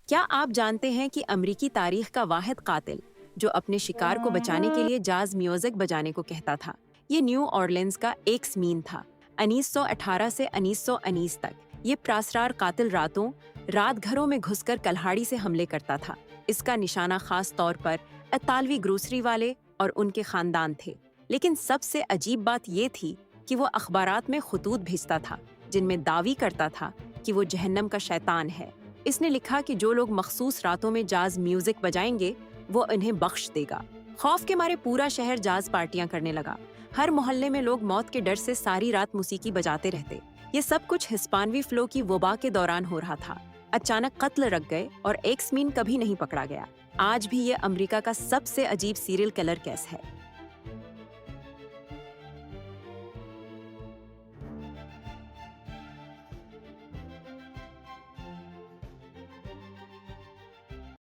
क्या आप जानते हैं कि अमेरिकी तारीख का वाहिद कातिल जो अपने शिकार को बचाने के लिए जाज म्यूजिक बजाने को कहता था, ये न्यू ऑरलिन्स का एक्स मीन था। 1918 से 1919 तक ये प्रासरार कातिल रात घरों में घुसकर कल्हाड़ी से हमले करता था। इसका निशाना खास तौर पर इतालवी ग्रोसरी वाले और उनके खानदान थे। लेकिन सबसे अजीब बात ये थी कि वो अखबारात में खुतूत भेजता था जिनमें दावी करता था कि वो जहन्नम का शैतान है। इसने लिखा कि जो लोग मखसूस रातों में जाज म्यूजिक बजाएंगे वो इन्हें बख्श देगा। खौफ के मारे पूरा शहर जाज पार्टियां करने लगा। हर मोहल्ले में लोग मौत के डर से सारी रात मौसीकी बजाते रहते। ये सब कुछ हिस्पानवी फ्लो की वबा के दौरान हो रहा था। अचानक कत्ल रख गए और एक्स मीन कभी नहीं पकड़ा गया। आज भी ये अमेरिका का सबसे अजीब सीरियल किलर केस है।